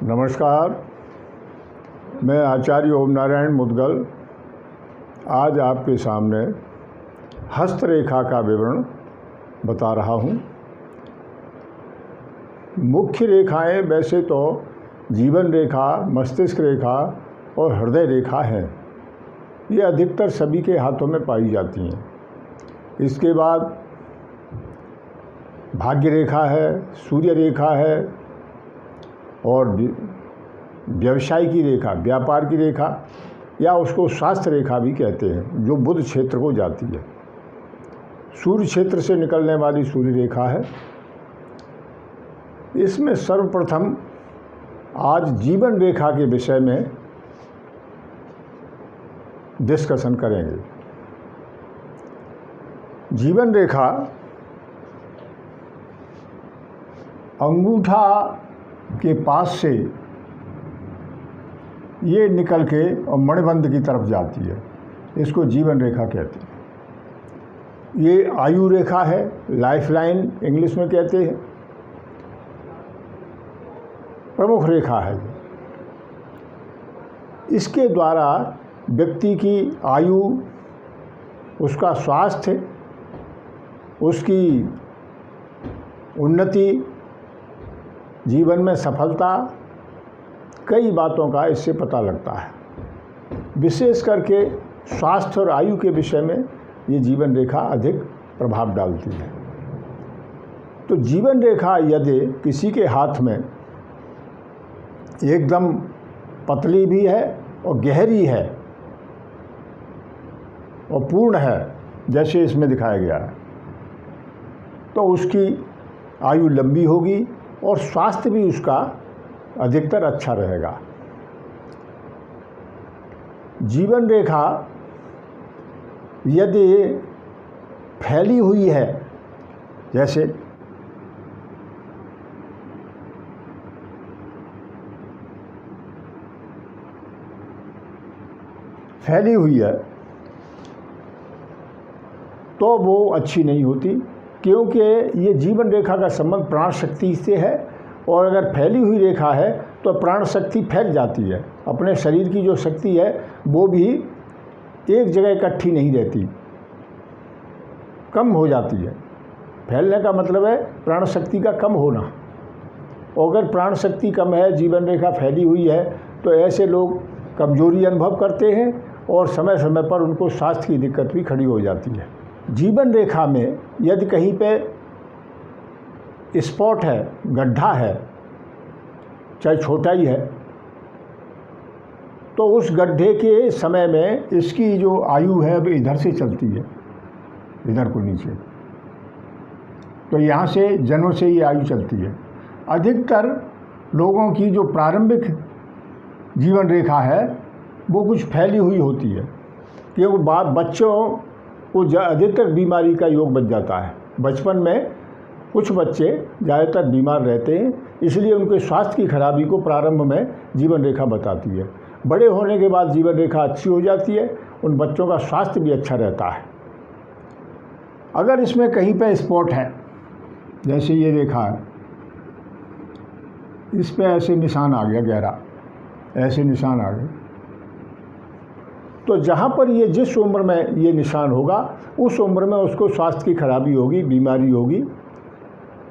नमस्कार, मैं आचार्य ओम नारायण मुदगल आज आपके सामने हस्तरेखा का विवरण बता रहा हूँ। मुख्य रेखाएं वैसे तो जीवन रेखा, मस्तिष्क रेखा और हृदय रेखा है। ये अधिकतर सभी के हाथों में पाई जाती हैं। इसके बाद भाग्य रेखा है, सूर्य रेखा है और व्यवसाय की रेखा, व्यापार की रेखा या उसको स्वास्थ्य रेखा भी कहते हैं, जो बुध क्षेत्र को जाती है। सूर्य क्षेत्र से निकलने वाली सूर्य रेखा है। इसमें सर्वप्रथम आज जीवन रेखा के विषय में डिस्कशन करेंगे। जीवन रेखा अंगूठा के पास से ये निकल के और मणिबंध की तरफ जाती है, इसको जीवन रेखा कहते हैं। ये आयु रेखा है, लाइफ लाइन इंग्लिश में कहते हैं, प्रमुख रेखा है। इसके द्वारा व्यक्ति की आयु, उसका स्वास्थ्य, उसकी उन्नति, जीवन में सफलता, कई बातों का इससे पता लगता है। विशेष करके स्वास्थ्य और आयु के विषय में ये जीवन रेखा अधिक प्रभाव डालती है। तो जीवन रेखा यदि किसी के हाथ में एकदम पतली भी है और गहरी है और पूर्ण है, जैसे इसमें दिखाया गया है, तो उसकी आयु लंबी होगी और स्वास्थ्य भी उसका अधिकतर अच्छा रहेगा। जीवन रेखा यदि फैली हुई है, जैसे फैली हुई है, तो वो अच्छी नहीं होती, क्योंकि ये जीवन रेखा का संबंध प्राण शक्ति से है। और अगर फैली हुई रेखा है तो प्राण शक्ति फैल जाती है। अपने शरीर की जो शक्ति है वो भी एक जगह इकट्ठी नहीं रहती, कम हो जाती है। फैलने का मतलब है प्राण शक्ति का कम होना। और अगर प्राण शक्ति कम है, जीवन रेखा फैली हुई है, तो ऐसे लोग कमजोरी अनुभव करते हैं और समय समय पर उनको स्वास्थ्य की दिक्कत भी खड़ी हो जाती है। जीवन रेखा में यदि कहीं पे स्पॉट है, गड्ढा है, चाहे छोटा ही है, तो उस गड्ढे के समय में इसकी जो आयु है अब इधर से चलती है, इधर को नीचे, तो यहाँ से जन्म से ये आयु चलती है। अधिकतर लोगों की जो प्रारंभिक जीवन रेखा है वो कुछ फैली हुई होती है, क्योंकि बच्चों को अधिकतर बीमारी का योग बच जाता है। बचपन में कुछ बच्चे ज़्यादातर बीमार रहते हैं, इसलिए उनके स्वास्थ्य की खराबी को प्रारंभ में जीवन रेखा बताती है। बड़े होने के बाद जीवन रेखा अच्छी हो जाती है, उन बच्चों का स्वास्थ्य भी अच्छा रहता है। अगर इसमें कहीं पे स्पॉट है, जैसे ये रेखा है, इस पे ऐसे निशान आ गया, गहरा ऐसे निशान आ गए, तो जहाँ पर ये जिस उम्र में ये निशान होगा उस उम्र में उसको स्वास्थ्य की खराबी होगी, बीमारी होगी,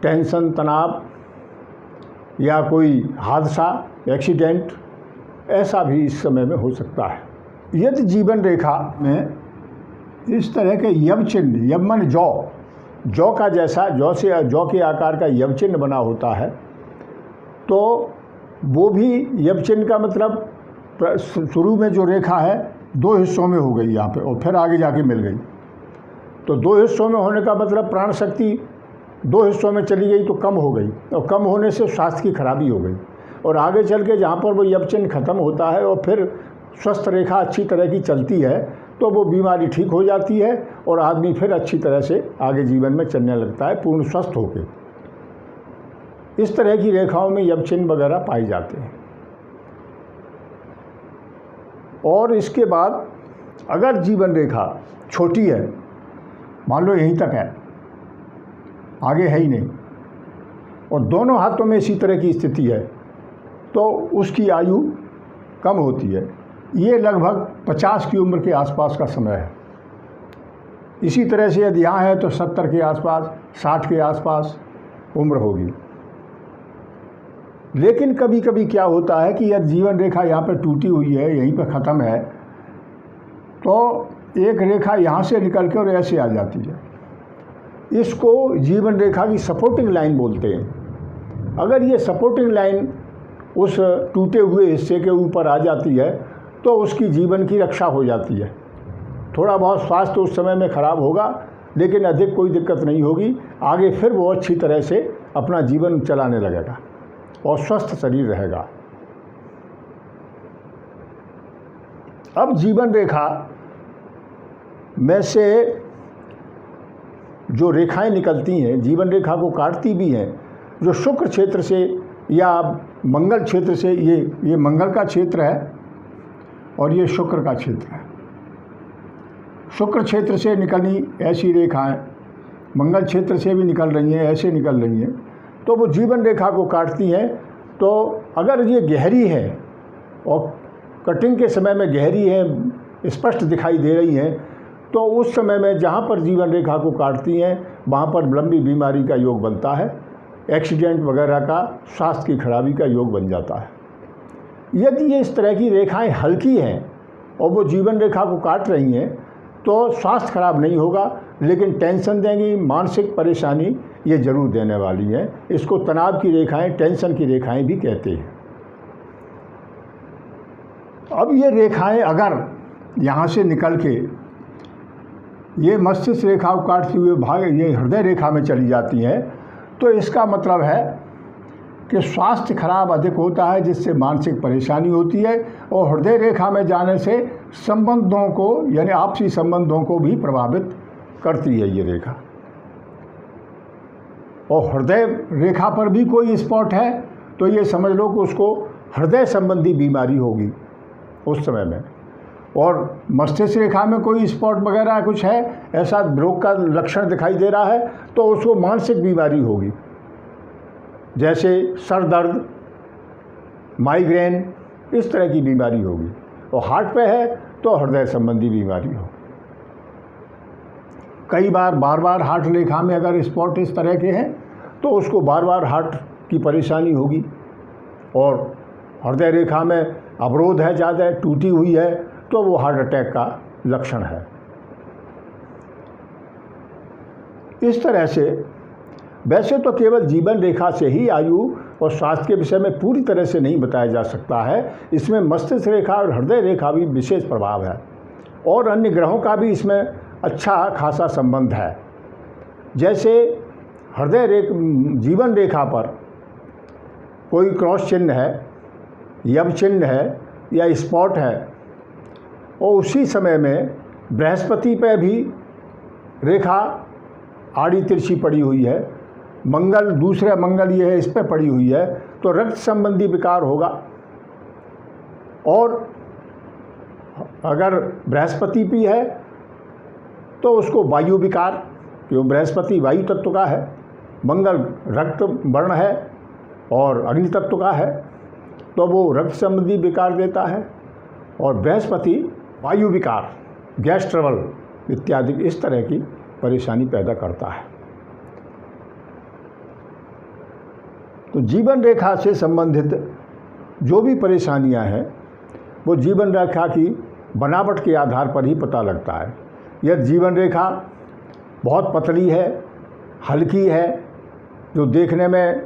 टेंशन, तनाव या कोई हादसा, एक्सीडेंट, ऐसा भी इस समय में हो सकता है। यदि जीवन रेखा में इस तरह के यव चिन्ह, यव मन जौ का जैसा, जौ के आकार का यव चिन्ह बना होता है, तो वो भी यव चिन्ह का मतलब शुरू में जो रेखा है 2 हिस्सों में हो गई यहाँ पे और फिर आगे जाके मिल गई। तो 2 हिस्सों में होने का मतलब प्राण शक्ति 2 हिस्सों में चली गई तो कम हो गई, और कम होने से स्वास्थ्य की खराबी हो गई। और आगे चल के जहाँ पर वो यव चिन्ह खत्म होता है और फिर स्वस्थ रेखा अच्छी तरह की चलती है, तो वो बीमारी ठीक हो जाती है और आदमी फिर अच्छी तरह से आगे जीवन में चलने लगता है, पूर्ण स्वस्थ होकर। इस तरह की रेखाओं में यव चिन्ह वगैरह पाए जाते हैं। और इसके बाद अगर जीवन रेखा छोटी है, मान लो यहीं तक है, आगे है ही नहीं, और दोनों हाथों में इसी तरह की स्थिति है, तो उसकी आयु कम होती है। ये लगभग 50 की उम्र के आसपास का समय है। इसी तरह से यदि यहाँ है तो 70 के आसपास, 60 के आसपास उम्र होगी। लेकिन कभी कभी क्या होता है कि यदि जीवन रेखा यहाँ पर टूटी हुई है, यहीं पर ख़त्म है, तो एक रेखा यहाँ से निकल के और ऐसे आ जाती है। इसको जीवन रेखा की सपोर्टिंग लाइन बोलते हैं। अगर ये सपोर्टिंग लाइन उस टूटे हुए हिस्से के ऊपर आ जाती है तो उसकी जीवन की रक्षा हो जाती है। थोड़ा बहुत स्वास्थ्य उस समय में ख़राब होगा, लेकिन अधिक कोई दिक्कत नहीं होगी। आगे फिर वो अच्छी तरह से अपना जीवन चलाने लगेगा और स्वस्थ शरीर रहेगा। अब जीवन रेखा में से जो रेखाएं निकलती हैं, जीवन रेखा को काटती भी हैं, जो शुक्र क्षेत्र से या मंगल क्षेत्र से, ये मंगल का क्षेत्र है और ये शुक्र का क्षेत्र है। शुक्र क्षेत्र से निकलनी ऐसी रेखाएं मंगल क्षेत्र से भी निकल रही हैं, ऐसे निकल रही हैं, तो वो जीवन रेखा को काटती हैं। तो अगर ये गहरी है और कटिंग के समय में गहरी है, स्पष्ट दिखाई दे रही हैं, तो उस समय में जहाँ पर जीवन रेखा को काटती हैं वहाँ पर लंबी बीमारी का योग बनता है, एक्सीडेंट वगैरह का, स्वास्थ्य की खराबी का योग बन जाता है। यदि ये इस तरह की रेखाएं हल्की हैं और वो जीवन रेखा को काट रही हैं तो स्वास्थ्य खराब नहीं होगा, लेकिन टेंशन देंगी, मानसिक परेशानी ये ज़रूर देने वाली हैं। इसको तनाव की रेखाएं, टेंशन की रेखाएं भी कहते हैं। अब ये रेखाएं अगर यहाँ से निकल के ये मस्तिष्क रेखा को काटते हुए भाग ये हृदय रेखा में चली जाती हैं, तो इसका मतलब है कि स्वास्थ्य खराब अधिक होता है, जिससे मानसिक परेशानी होती है। और हृदय रेखा में जाने से संबंधों को, यानी आपसी संबंधों को भी प्रभावित करती है ये रेखा। और हृदय रेखा पर भी कोई स्पॉट है तो ये समझ लो कि उसको हृदय संबंधी बीमारी होगी उस समय में। और मस्तिष्क रेखा में कोई स्पॉट वगैरह कुछ है, ऐसा रोग का लक्षण दिखाई दे रहा है, तो उसको मानसिक बीमारी होगी, जैसे सर दर्द, माइग्रेन, इस तरह की बीमारी होगी। और हार्ट पे है तो हृदय संबंधी बीमारी हो। कई बार बार बार हार्ट रेखा में अगर स्पॉट इस तरह के हैं तो उसको बार बार हार्ट की परेशानी होगी। और हृदय रेखा में अवरोध है, ज़्यादा टूटी हुई है, तो वो हार्ट अटैक का लक्षण है। इस तरह से वैसे तो केवल जीवन रेखा से ही आयु और स्वास्थ्य के विषय में पूरी तरह से नहीं बताया जा सकता है। इसमें मस्तिष्क रेखा और हृदय रेखा भी विशेष प्रभाव है और अन्य ग्रहों का भी इसमें अच्छा खासा संबंध है। जैसे जीवन रेखा पर कोई क्रॉस चिन्ह है, यम चिन्ह है या स्पॉट है, और उसी समय में बृहस्पति पे भी रेखा आड़ी तिरछी पड़ी हुई है, मंगल, दूसरा मंगल ये है, इस पर पड़ी हुई है, तो रक्त संबंधी विकार होगा। और अगर बृहस्पति भी है तो उसको वायु विकार, क्यों बृहस्पति वायु तत्व का है, मंगल रक्त वर्ण है और अग्नि तत्व का है, तो वो रक्त संबंधी विकार देता है। और बृहस्पति वायु विकार, गैस ट्रबल इत्यादि इस तरह की परेशानी पैदा करता है। तो जीवन रेखा से संबंधित जो भी परेशानियां हैं वो जीवन रेखा की बनावट के आधार पर ही पता लगता है। यह जीवन रेखा बहुत पतली है, हल्की है, जो देखने में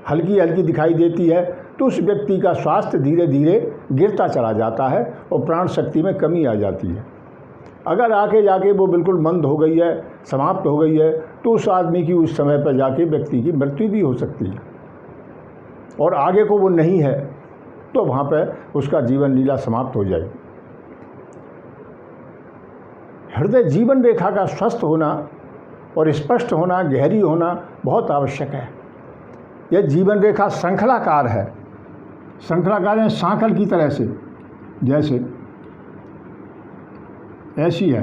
हल्की हल्की दिखाई देती है, तो उस व्यक्ति का स्वास्थ्य धीरे धीरे गिरता चला जाता है और प्राण शक्ति में कमी आ जाती है। अगर आके जाके वो बिल्कुल मंद हो गई है, समाप्त हो गई है, तो उस आदमी की उस समय पर जाके व्यक्ति की मृत्यु भी हो सकती है। और आगे को वो नहीं है तो वहाँ पर उसका जीवन लीला समाप्त हो जाएगी। हृदय जीवन रेखा का स्वस्थ होना और स्पष्ट होना, गहरी होना बहुत आवश्यक है। यह जीवन रेखा श्रृंखलाकार है, श्रृंखलाकार है सांकल की तरह से, जैसे ऐसी है,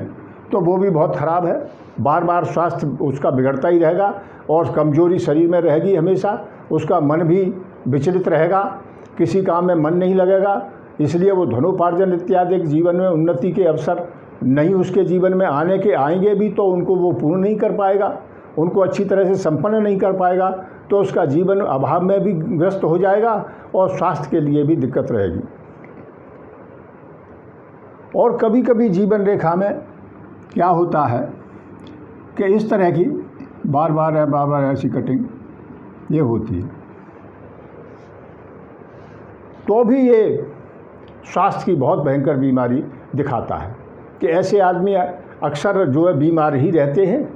तो वो भी बहुत ख़राब है। बार बार स्वास्थ्य उसका बिगड़ता ही रहेगा और कमजोरी शरीर में रहेगी हमेशा, उसका मन भी विचलित रहेगा किसी काम में मन नहीं लगेगा, इसलिए वो धनोपार्जन इत्यादि जीवन में उन्नति के अवसर नहीं उसके जीवन में आएंगे भी तो उनको वो पूर्ण नहीं कर पाएगा, उनको अच्छी तरह से संपन्न नहीं कर पाएगा, तो उसका जीवन अभाव में भी ग्रस्त हो जाएगा और स्वास्थ्य के लिए भी दिक्कत रहेगी। और कभी कभी जीवन रेखा में क्या होता है कि इस तरह की बार बार ऐसी कटिंग ये होती है, तो भी ये स्वास्थ्य की बहुत भयंकर बीमारी दिखाता है कि ऐसे आदमी अक्सर जो है बीमार ही रहते हैं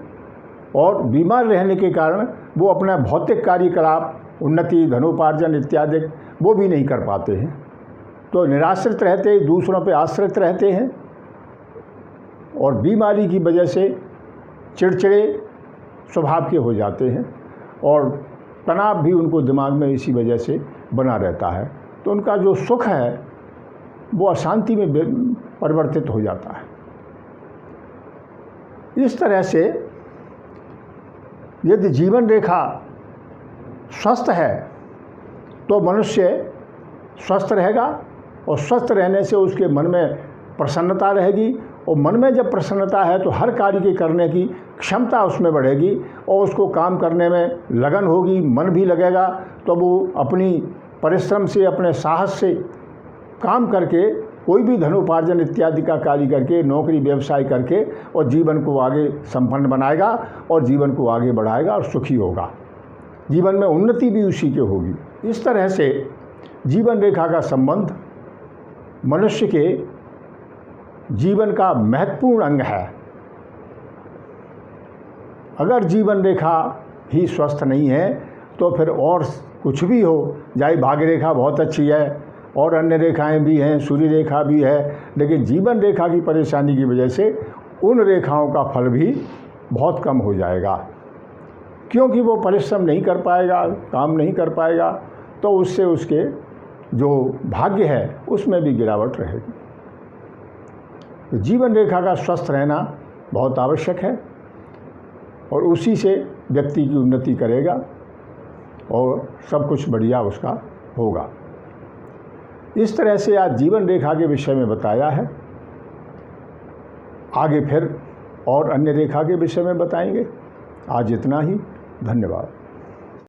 और बीमार रहने के कारण वो अपना भौतिक कार्यकलाप, उन्नति, धनोपार्जन इत्यादि वो भी नहीं कर पाते हैं, तो निराश्रित रहते हैं, दूसरों पे आश्रित रहते हैं और बीमारी की वजह से चिड़चिड़े स्वभाव के हो जाते हैं और तनाव भी उनको दिमाग में इसी वजह से बना रहता है, तो उनका जो सुख है वो अशांति में परिवर्तित हो जाता है। इस तरह से यदि जीवन रेखा स्वस्थ है तो मनुष्य स्वस्थ रहेगा और स्वस्थ रहने से उसके मन में प्रसन्नता रहेगी और मन में जब प्रसन्नता है तो हर कार्य के करने की क्षमता उसमें बढ़ेगी और उसको काम करने में लगन होगी, मन भी लगेगा, तो वो अपनी परिश्रम से, अपने साहस से काम करके कोई भी धनोपार्जन इत्यादि का कार्य करके, नौकरी व्यवसाय करके और जीवन को आगे संपन्न बनाएगा और जीवन को आगे बढ़ाएगा और सुखी होगा, जीवन में उन्नति भी उसी के होगी। इस तरह से जीवन रेखा का संबंध मनुष्य के जीवन का महत्वपूर्ण अंग है। अगर जीवन रेखा ही स्वस्थ नहीं है तो फिर और कुछ भी हो, चाहे भाग्य रेखा बहुत अच्छी है और अन्य रेखाएं भी हैं, सूर्य रेखा भी है, लेकिन जीवन रेखा की परेशानी की वजह से उन रेखाओं का फल भी बहुत कम हो जाएगा, क्योंकि वो परिश्रम नहीं कर पाएगा, काम नहीं कर पाएगा, तो उससे उसके जो भाग्य है उसमें भी गिरावट रहेगी। तो जीवन रेखा का स्वस्थ रहना बहुत आवश्यक है और उसी से व्यक्ति की उन्नति करेगा और सब कुछ बढ़िया उसका होगा। इस तरह से आज जीवन रेखा के विषय में बताया है, आगे फिर और अन्य रेखा के विषय में बताएंगे। आज इतना ही, धन्यवाद।